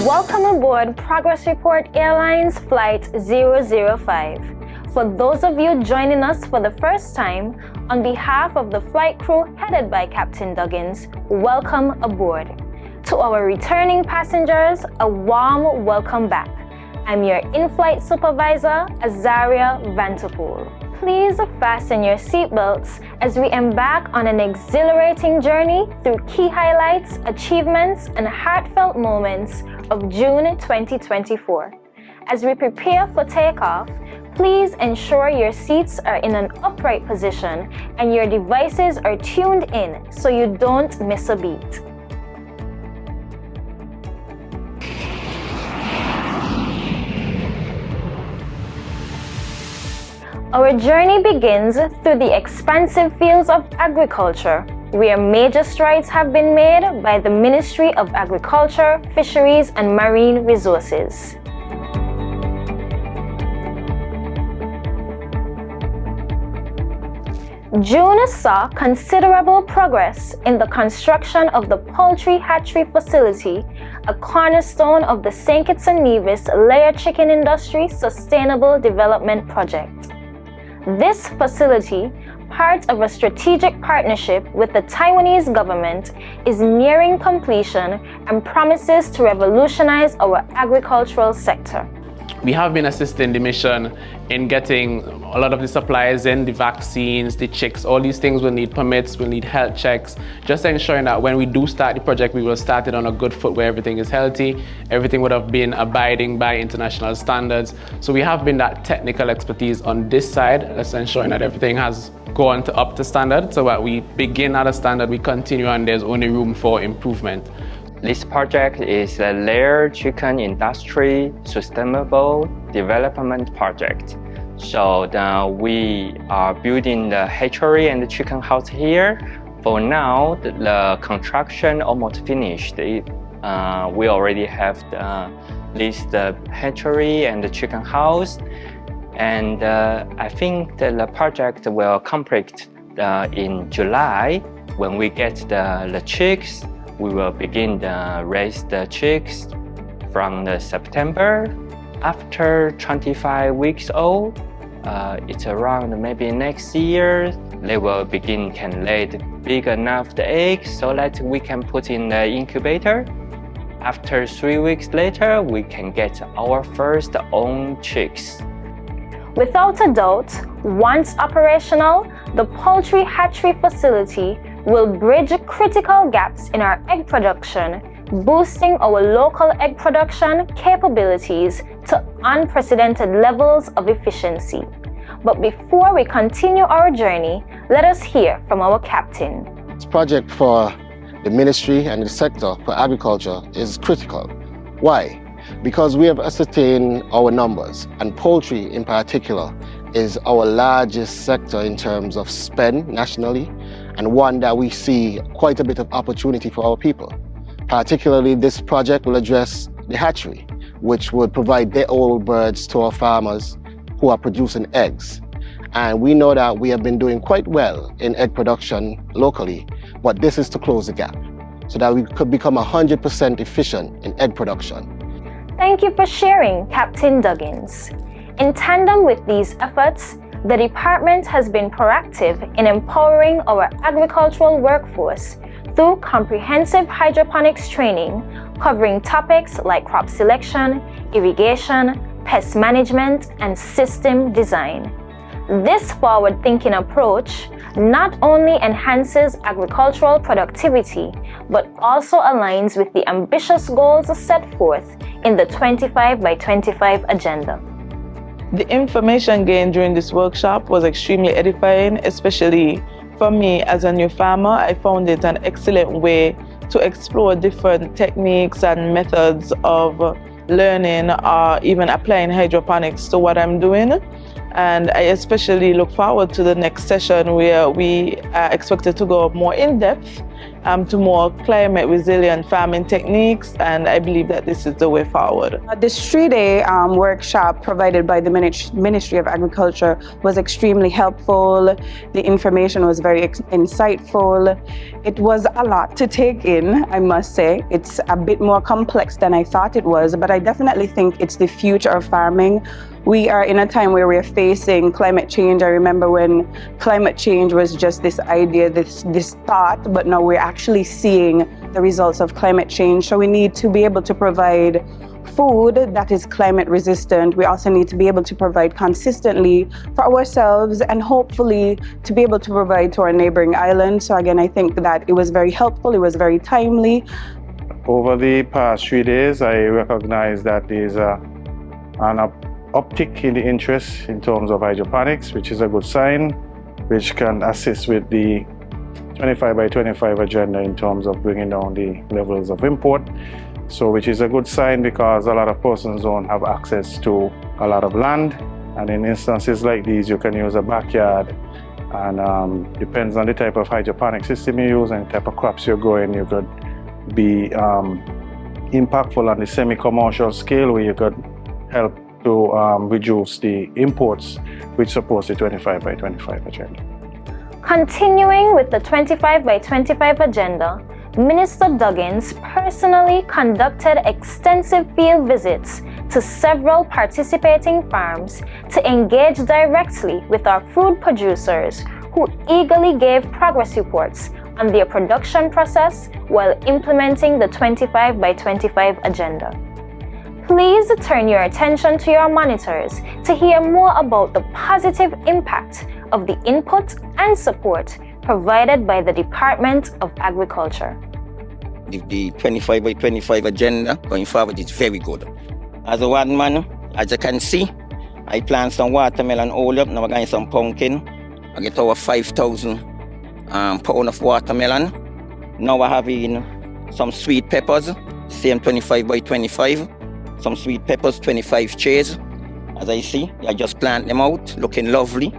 Welcome aboard Progress Report Airlines Flight 005. For those of you joining us for the first time, on behalf of the flight crew headed by Captain Duggins, welcome aboard. To our returning passengers, a warm welcome back. I'm your in-flight supervisor, Azaria Vanterpool. Please fasten your seatbelts as we embark on an exhilarating journey through key highlights, achievements, and heartfelt moments of June 2024. As we prepare for takeoff, please ensure your seats are in an upright position and your devices are tuned in so you don't miss a beat. Our journey begins through the expansive fields of agriculture, where major strides have been made by the Ministry of Agriculture, Fisheries, and Marine Resources. June saw considerable progress in the construction of the poultry hatchery facility, a cornerstone of the St. Kitts and Nevis layer chicken industry sustainable development project. This facility, part of a strategic partnership with the Taiwanese government, is nearing completion and promises to revolutionize our agricultural sector. We have been assisting the mission in getting a lot of the supplies in, the vaccines, the chicks. All these things will need permits, will need health checks, just ensuring that when we do start the project, we will start it on a good foot where everything is healthy, everything would have been abiding by international standards. So we have been that technical expertise on this side, that's ensuring that everything has gone up to standard, so that we begin at a standard, we continue, and there's only room for improvement. This project is a layer chicken industry sustainable development project. So we are building the hatchery and the chicken house here. For now, the construction almost finished. We already have the hatchery and the chicken house. And I think that the project will complete in July. When we get the chicks, we will begin to raise the chicks from the September. After 25 weeks old, it's around maybe next year, they will can lay big enough the eggs so that we can put in the incubator. After 3 weeks later, we can get our first own chicks. Without a doubt, once operational, the poultry hatchery facility will bridge critical gaps in our egg production, boosting our local egg production capabilities to unprecedented levels of efficiency. But before we continue our journey, let us hear from our captain. This project for the ministry and the sector for agriculture is critical. Why? Because we have ascertained our numbers, and poultry in particular is our largest sector in terms of spend nationally, and one that we see quite a bit of opportunity for our people. Particularly, this project will address the hatchery, which would provide day-old birds to our farmers who are producing eggs. And we know that we have been doing quite well in egg production locally, but this is to close the gap so that we could become 100% efficient in egg production. Thank you for sharing, Captain Duggins. In tandem with these efforts, the department has been proactive in empowering our agricultural workforce through comprehensive hydroponics training, covering topics like crop selection, irrigation, pest management, and system design. This forward-thinking approach not only enhances agricultural productivity, but also aligns with the ambitious goals set forth in the 25 by 25 agenda. The information gained during this workshop was extremely edifying, especially for me as a new farmer. I found it an excellent way to explore different techniques and methods of learning or even applying hydroponics to what I'm doing. And I especially look forward to the next session where we are expected to go more in depth to more climate resilient farming techniques, and I believe that this is the way forward. This 3-day workshop provided by the Ministry of Agriculture was extremely helpful. The information was very insightful. It was a lot to take in, I must say. It's a bit more complex than I thought it was, but I definitely think it's the future of farming. We are in a time where we're facing climate change. I remember when climate change was just this idea, this thought, but now we're actually seeing the results of climate change. So we need to be able to provide food that is climate resistant. We also need to be able to provide consistently for ourselves and hopefully to be able to provide to our neighboring islands. So again, I think that it was very helpful, it was very timely. Over the past 3 days, I recognize that there's an uptick in the interest in terms of hydroponics, which is a good sign, which can assist with the 25 by 25 agenda in terms of bringing down the levels of import. So which is a good sign because a lot of persons don't have access to a lot of land, and in instances like these you can use a backyard, and depends on the type of hydroponic system you use and the type of crops you're growing, you could be impactful on the semi-commercial scale where you could help to reduce the imports which supports the 25 by 25 agenda. Continuing with the 25 by 25 agenda, Minister Duggins personally conducted extensive field visits to several participating farms to engage directly with our food producers who eagerly gave progress reports on their production process while implementing the 25 by 25 agenda. Please turn your attention to your monitors to hear more about the positive impact of the input and support provided by the Department of Agriculture. The 25 by 25 agenda going forward is very good. As a one man, as you can see, I plant some watermelon all up, now I'm getting some pumpkin. I get over 5,000 pounds of watermelon. Now we're having some sweet peppers, same 25 by 25. Some sweet peppers, 25 trays. As I see, I just plant them out, looking lovely.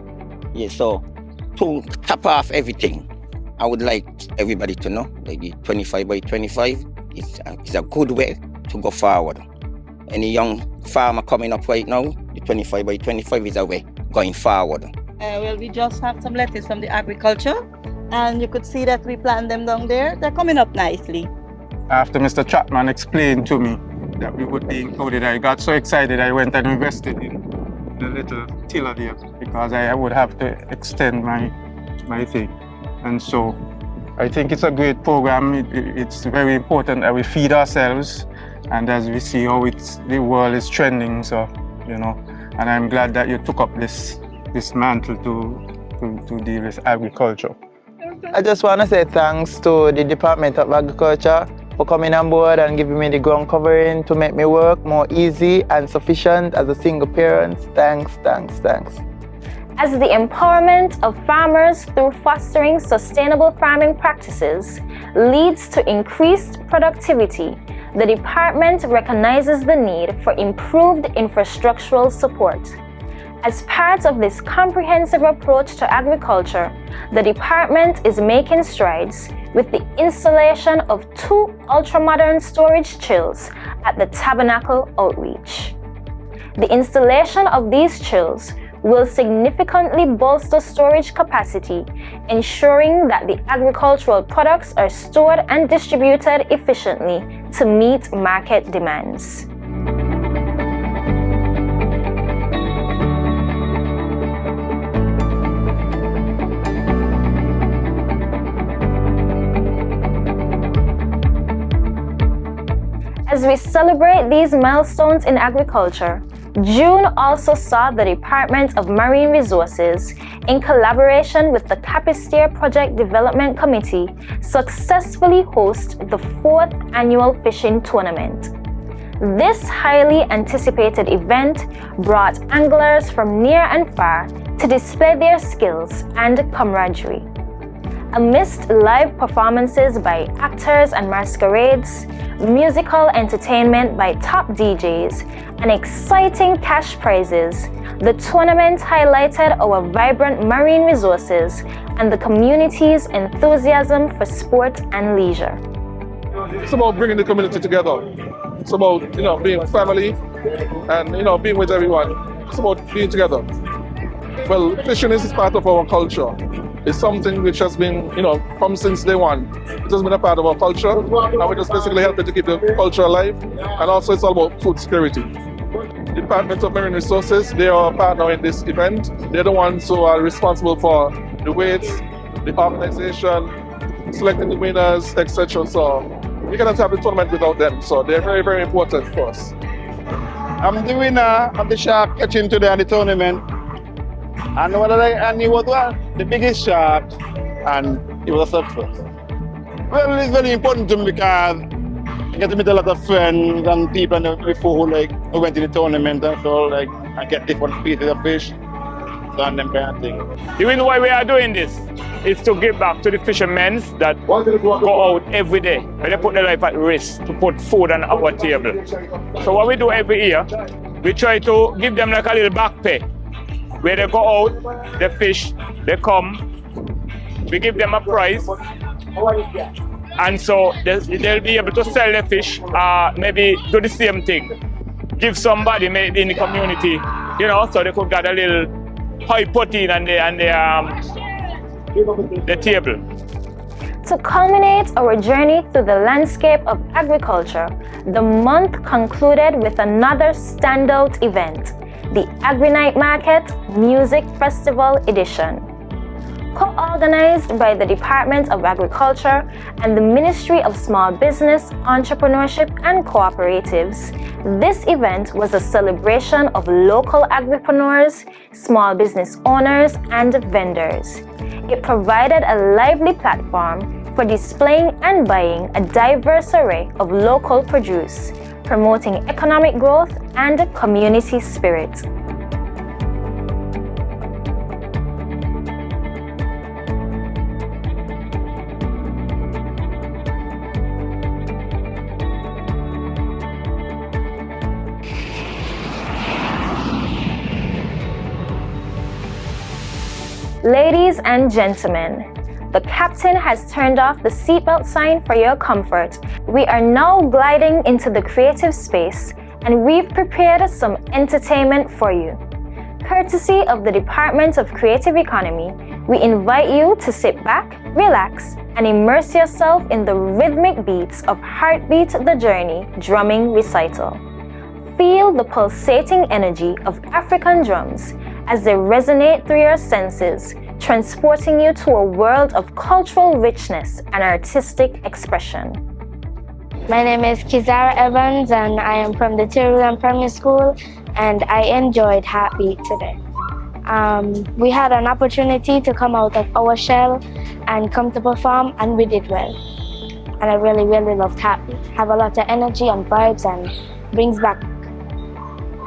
Yeah, so to top off everything, I would like everybody to know that the 25 by 25 is a good way to go forward. Any young farmer coming up right now, the 25 by 25 is a way going forward. Well, we just have some lettuce from the agriculture, and you could see that we plant them down there. They're coming up nicely. After Mr. Chapman explained to me that we would be included, I got so excited I went and invested in the little tiller there because I would have to extend my thing. And so I think it's a great program. It's very important that we feed ourselves, and as we see how the world is trending, so and I'm glad that you took up this mantle to deal with agriculture. I just want to say thanks to the Department of Agriculture for coming on board and giving me the ground covering to make me work more easy and sufficient as a single parent. Thanks. As the empowerment of farmers through fostering sustainable farming practices leads to increased productivity, the department recognizes the need for improved infrastructural support. As part of this comprehensive approach to agriculture, the department is making strides with the installation of 2 ultra-modern storage chills at the Tabernacle Outreach. The installation of these chills will significantly bolster storage capacity, ensuring that the agricultural products are stored and distributed efficiently to meet market demands. As we celebrate these milestones in agriculture, June also saw the Department of Marine Resources, in collaboration with the Capisteer Project Development Committee, successfully host the 4th annual fishing tournament. This highly anticipated event brought anglers from near and far to display their skills and camaraderie. Amidst live performances by actors and masquerades, musical entertainment by top DJs, and exciting cash prizes, the tournament highlighted our vibrant marine resources and the community's enthusiasm for sport and leisure. It's about bringing the community together. It's about, being family and, being with everyone. It's about being together. Well, fishing is part of our culture. It's something which has been, from since day one. It has been a part of our culture, and we're just basically helping to keep the culture alive. And also it's all about food security. The Department of Marine Resources, they are a partner in this event. They're the ones who are responsible for the weights, the organization, selecting the winners, etc. So we cannot have the tournament without them. So they're very, very important for us. I'm the winner of the shark catching today at the tournament. And he was the biggest shark, and it was a success. Well, it's very important to me because I get to meet a lot of friends and people before who went to the tournament and so I get different species of fish and them kind of thing. The reason why we are doing this is to give back to the fishermen that go out every day and they put their life at risk to put food on our table. So what we do every year, we try to give them like a little back pay. Where they go out, they fish, they come, we give them a prize, and so they'll be able to sell their fish, maybe do the same thing, give somebody maybe in the community, so they could get a little high protein on the table. To culminate our journey through the landscape of agriculture, the month concluded with another standout event, the Agri-Night Market Music Festival Edition. Co-organized by the Department of Agriculture and the Ministry of Small Business, Entrepreneurship and Cooperatives, this event was a celebration of local agripreneurs, small business owners, and vendors. It provided a lively platform for displaying and buying a diverse array of local produce, promoting economic growth and community spirit. Ladies and gentlemen, the captain has turned off the seatbelt sign for your comfort. We are now gliding into the creative space, and we've prepared some entertainment for you. Courtesy of the Department of Creative Economy, we invite you to sit back, relax, and immerse yourself in the rhythmic beats of Heartbeat the Journey drumming recital. Feel the pulsating energy of African drums as they resonate through your senses, transporting you to a world of cultural richness and artistic expression. My name is Kizara Evans and I am from the Tyrolean Primary School, and I enjoyed Heartbeat today. We had an opportunity to come out of our shell and come to perform, and we did well. And I really, really loved Heartbeat. Have a lot of energy and vibes and brings back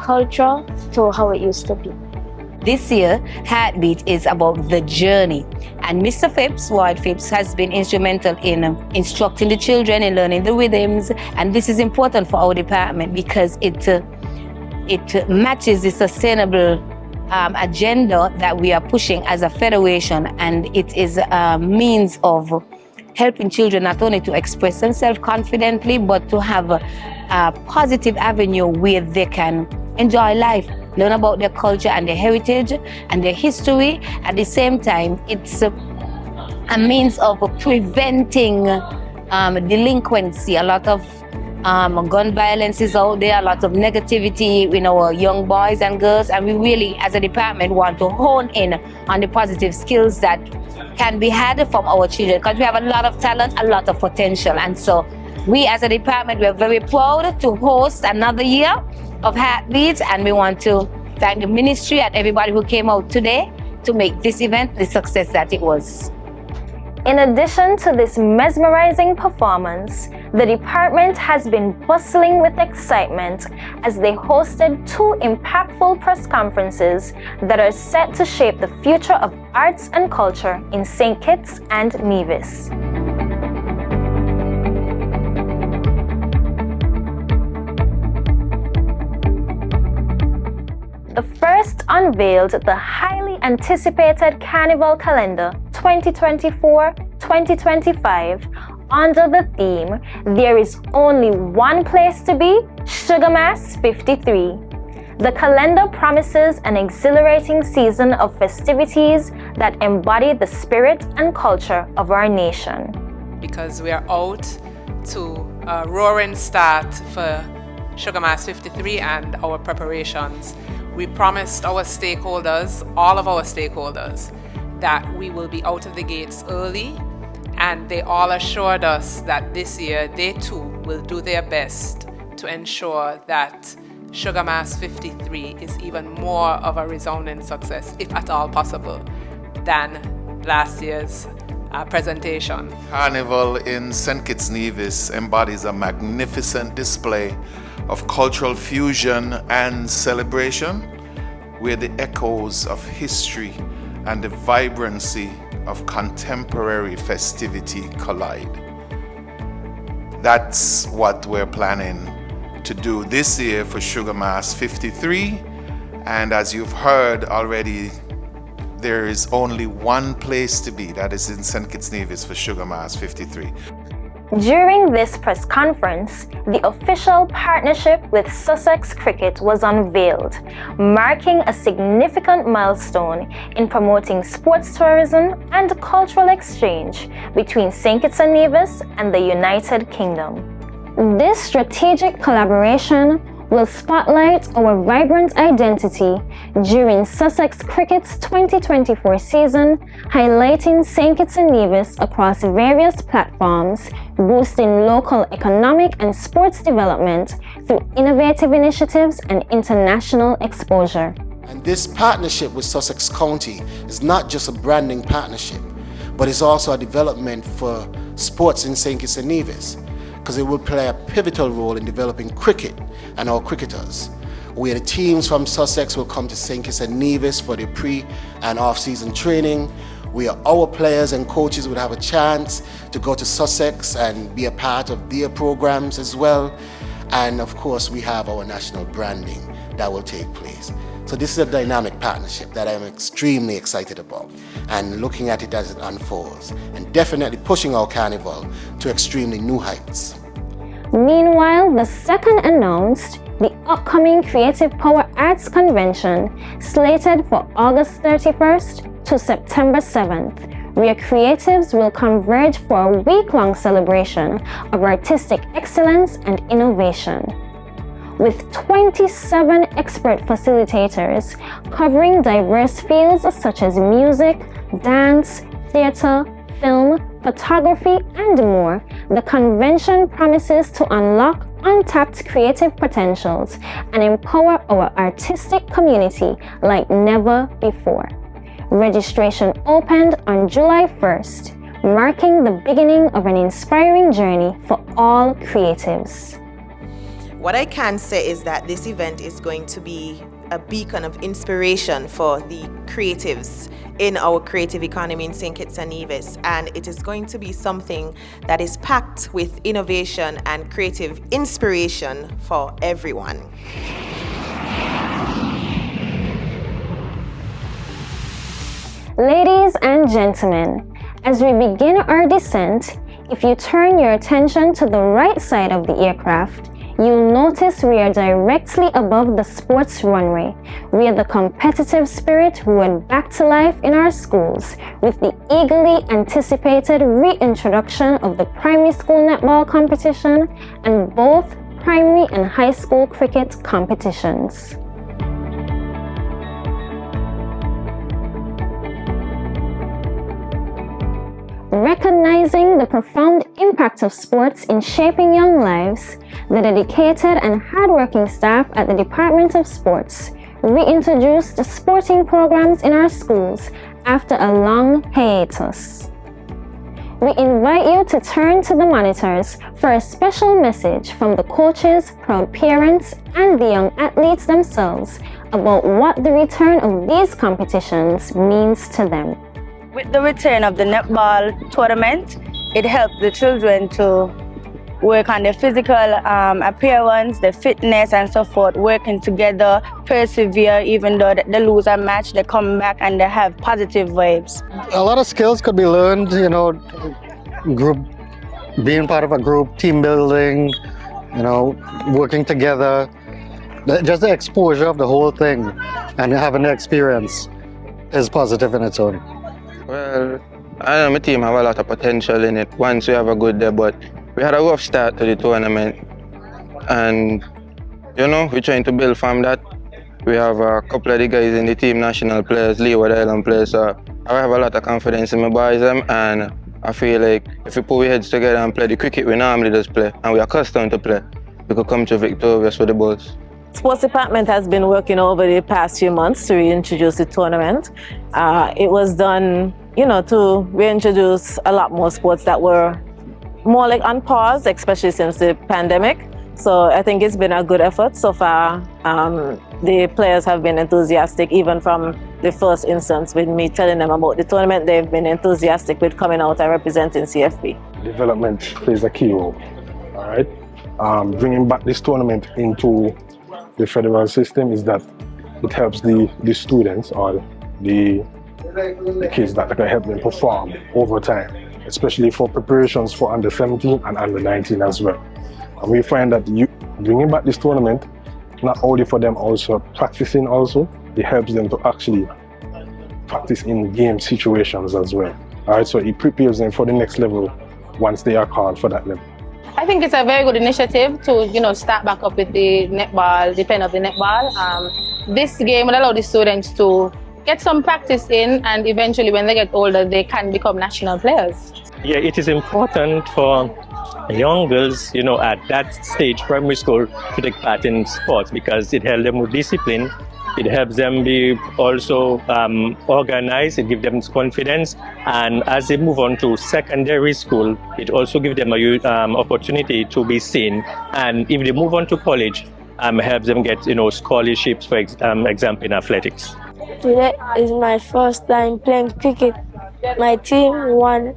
culture to how it used to be. This year, Heartbeat is about the journey, and Mr. Phipps, Ward Phipps, has been instrumental in instructing the children in learning the rhythms, and this is important for our department because it matches the sustainable agenda that we are pushing as a federation, and it is a means of helping children not only to express themselves confidently, but to have a positive avenue where they can enjoy life, learn about their culture and their heritage and their history. At the same time, it's a means of preventing delinquency. A lot of gun violence is out there, a lot of negativity in our young boys and girls, and we really, as a department, want to hone in on the positive skills that can be had from our children, because we have a lot of talent, a lot of potential. And so we as a department, we're very proud to host another year of Heartbeat, and we want to thank the ministry and everybody who came out today to make this event the success that it was. In addition to this mesmerizing performance, the department has been bustling with excitement as they hosted 2 impactful press conferences that are set to shape the future of arts and culture in St. Kitts and Nevis. The first unveiled the highly anticipated Carnival calendar 2024-2025 under the theme, There is Only One Place to Be, Sugar Mass 53. The calendar promises an exhilarating season of festivities that embody the spirit and culture of our nation. Because we are out to a roaring start for Sugar Mass 53 and our preparations. We promised our stakeholders, all of our stakeholders, that we will be out of the gates early, and they all assured us that this year they too will do their best to ensure that Sugar Mass 53 is even more of a resounding success, if at all possible, than last year's presentation. Carnival in St. Kitts Nevis embodies a magnificent display of cultural fusion and celebration, where the echoes of history and the vibrancy of contemporary festivity collide. That's what we're planning to do this year for Sugar Mass 53, and as you've heard already, there is only one place to be, that is in St. Kitts Nevis for Sugar Mass 53. During this press conference, the official partnership with Sussex Cricket was unveiled, marking a significant milestone in promoting sports tourism and cultural exchange between St. Kitts and Nevis and the United Kingdom. This strategic collaboration will spotlight our vibrant identity during Sussex Cricket's 2024 season, highlighting St. Kitts and Nevis across various platforms, boosting local economic and sports development through innovative initiatives and international exposure. And this partnership with Sussex County is not just a branding partnership, but it's also a development for sports in St. Kitts and Nevis, because it will play a pivotal role in developing cricket and our cricketers, where the teams from Sussex will come to St. Kitts and Nevis for the pre- and off-season training, where our players and coaches would have a chance to go to Sussex and be a part of their programs as well. And of course, we have our national branding that will take place. So this is a dynamic partnership that I'm extremely excited about, and looking at it as it unfolds, and definitely pushing our carnival to extremely new heights. Meanwhile, the second announced, the upcoming Creative Power Arts Convention, slated for August 31st to September 7th, where creatives will converge for a week-long celebration of artistic excellence and innovation. With 27 expert facilitators covering diverse fields such as music, dance, theater, film, photography, and more, the convention promises to unlock untapped creative potentials and empower our artistic community like never before. Registration opened on July 1st, marking the beginning of an inspiring journey for all creatives. What I can say is that this event is going to be a beacon of inspiration for the creatives in our creative economy in St. Kitts and Nevis, and it is going to be something that is packed with innovation and creative inspiration for everyone. Ladies and gentlemen, as we begin our descent, if you turn your attention to the right side of the aircraft, you'll notice we are directly above the sports runway, where the competitive spirit roared back to life in our schools with the eagerly anticipated reintroduction of the primary school netball competition and both primary and high school cricket competitions. Recognizing the profound impact of sports in shaping young lives, the dedicated and hardworking staff at the Department of Sports reintroduced the sporting programs in our schools after a long hiatus. We invite you to turn to the monitors for a special message from the coaches, proud parents, and the young athletes themselves about what the return of these competitions means to them. With the return of the netball tournament, it helped the children to work on the physical appearance, the fitness and so forth, working together, persevere, even though they lose a match, they come back and they have positive vibes. A lot of skills could be learned, you know, group, being part of a group, team building, you know, working together, just the exposure of the whole thing and having the experience is positive in its own. Well, I know my team have a lot of potential in it once we have a good day, but we had a rough start to the tournament and, you know, we're trying to build from that. We have a couple of the guys in the team, national players, Leeward Island players, so I have a lot of confidence in my boys and I feel like if we put our heads together and play the cricket we normally just play and we're accustomed to play, we could come to victorious with the Bulls. Sports department has been working over the past few months to reintroduce the tournament. It was done, you know, to reintroduce a lot more sports that were more like on pause, especially since the pandemic. So I think it's been a good effort so far. The players have been enthusiastic, even from the first instance with me telling them about the tournament. They've been enthusiastic with coming out and representing CFP. Development plays a key role, all right? Bringing back this tournament into the federal system is that it helps the students or the kids that can help them perform over time, especially for preparations for under 17 and under 19 as well. And we find that bringing back this tournament, not only for them also practicing also, it helps them to actually practice in game situations as well. All right, so it prepares them for the next level once they are called for that level. I think it's a very good initiative to, you know, start back up with the netball, the pen of the netball. This game will allow the students to get some practice in, and eventually when they get older, they can become national players. Yeah, it is important for young girls, you know, at that stage, primary school, to take part in sports because it helps them with discipline. It helps them be also organized, it gives them confidence, and as they move on to secondary school, it also gives them an opportunity to be seen, and if they move on to college, helps them get, you know, scholarships, for example, in athletics. Today is my first time playing cricket. My team won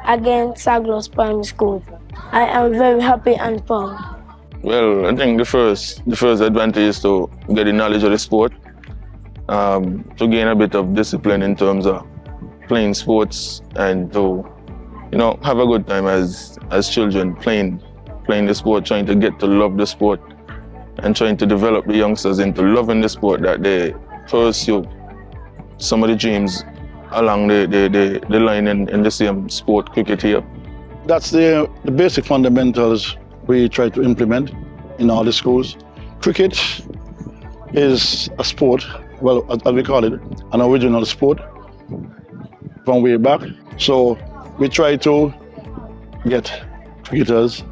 against Saglos Primary School. I am very happy and proud. Well, I think the first advantage is to get the knowledge of the sport, to gain a bit of discipline in terms of playing sports, and to, you know, have a good time as children playing the sport, trying to get to love the sport, and trying to develop the youngsters into loving the sport that they pursue some of the dreams along the line in the same sport, cricket here. That's the basic fundamentals we try to implement in all the schools. Cricket is a sport, well, as we call it, an original sport from way back. So we try to get cricketers,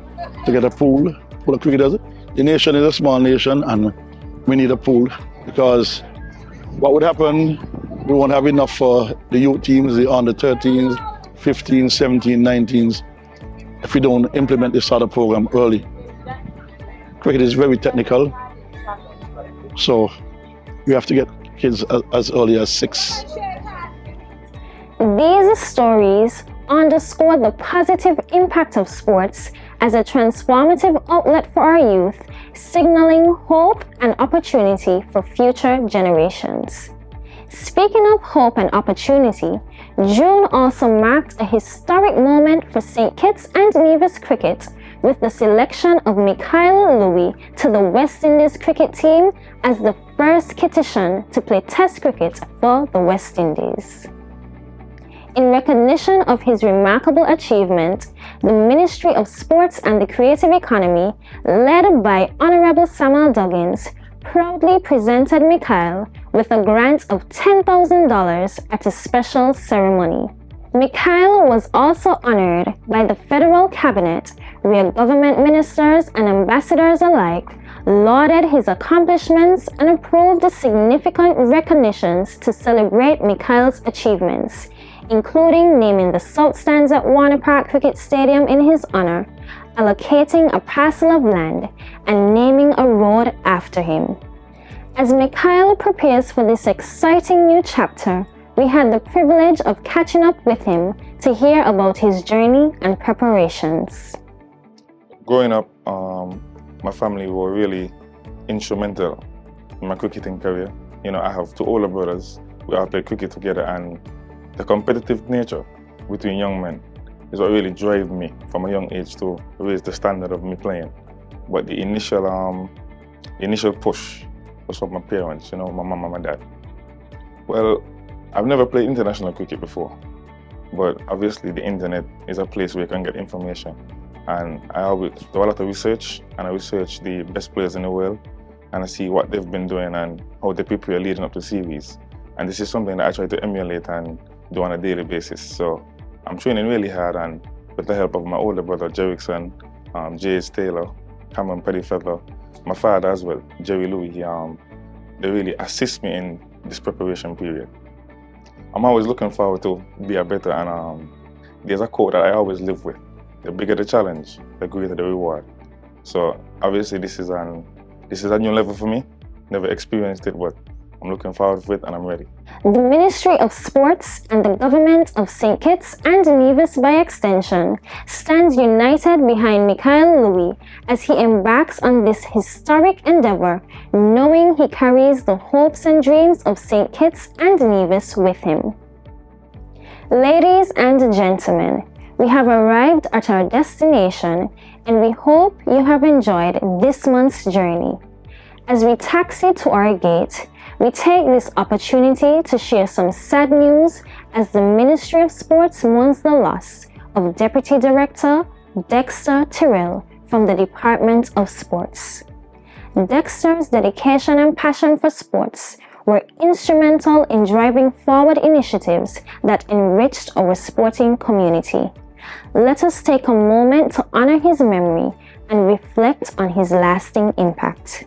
to get a pool full of cricketers. The nation is a small nation and we need a pool because what would happen, we won't have enough for the youth teams, the under 13s, 15s, 17, 19s, if we don't implement this sort of program early. Cricket is very technical, so you have to get kids as early as 6. These stories underscore the positive impact of sports as a transformative outlet for our youth, signaling hope and opportunity for future generations. Speaking of hope and opportunity, June also marked a historic moment for St. Kitts and Nevis cricket with the selection of Mikhail Louis to the West Indies cricket team as the first Kittitian to play Test cricket for the West Indies. In recognition of his remarkable achievement, the Ministry of Sports and the Creative Economy, led by Honorable Samal Duggins, proudly presented Mikhail with a grant of $10,000 at a special ceremony. Mikhail was also honored by the federal cabinet, where government ministers and ambassadors alike lauded his accomplishments and approved the significant recognitions to celebrate Mikhail's achievements, including naming the South Stands at Warner Park Cricket Stadium in his honor, allocating a parcel of land, and naming a road after him. As Mikhail prepares for this exciting new chapter, we had the privilege of catching up with him to hear about his journey and preparations. Growing up, my family were really instrumental in my cricketing career. You know, I have two older brothers. We all played cricket together, and the competitive nature between young men is what really drove me from a young age to raise the standard of me playing. But the initial push was from my parents, you know, my mom and my dad. Well, I've never played international cricket before, but obviously the internet is a place where you can get information. And I always do a lot of research, and I research the best players in the world, and I see what they've been doing and how they prepare leading up to series. And this is something that I try to emulate and do on a daily basis. So I'm training really hard, and with the help of my older brother, Jerickson, Jace Taylor, Cameron Pettyfeather, my father as well, Jerry Louis, they really assist me in this preparation period. I'm always looking forward to be a better, and there's a quote that I always live with: the bigger the challenge, the greater the reward. So obviously this is a new level for me. Never experienced it, but I'm looking forward to it and I'm ready. The Ministry of Sports and the Government of St. Kitts and Nevis by extension stands united behind Michael Louis as he embarks on this historic endeavor, knowing he carries the hopes and dreams of St. Kitts and Nevis with him. Ladies and gentlemen, we have arrived at our destination, and we hope you have enjoyed this month's journey. As we taxi to our gate, we take this opportunity to share some sad news as the Ministry of Sports mourns the loss of Deputy Director Dexter Tyrrell from the Department of Sports. Dexter's dedication and passion for sports were instrumental in driving forward initiatives that enriched our sporting community. Let us take a moment to honor his memory and reflect on his lasting impact.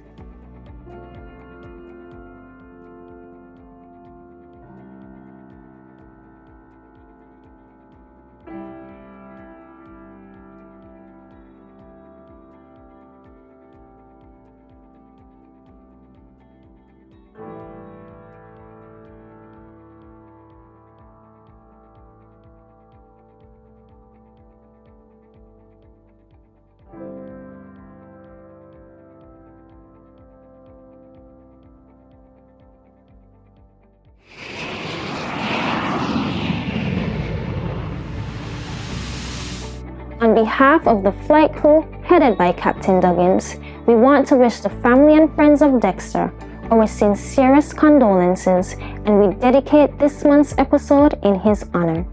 On behalf of the flight crew headed by Captain Duggins, we want to wish the family and friends of Dexter our sincerest condolences, and we dedicate this month's episode in his honor.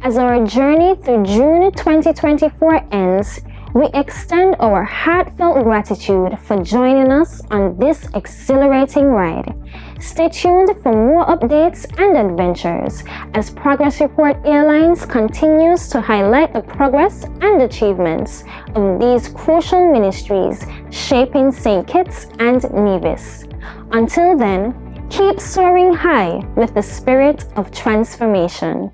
As our journey through June 2024 ends, we extend our heartfelt gratitude for joining us on this exhilarating ride. Stay tuned for more updates and adventures as Progress Report Airlines continues to highlight the progress and achievements of these crucial ministries shaping St. Kitts and Nevis. Until then, keep soaring high with the spirit of transformation.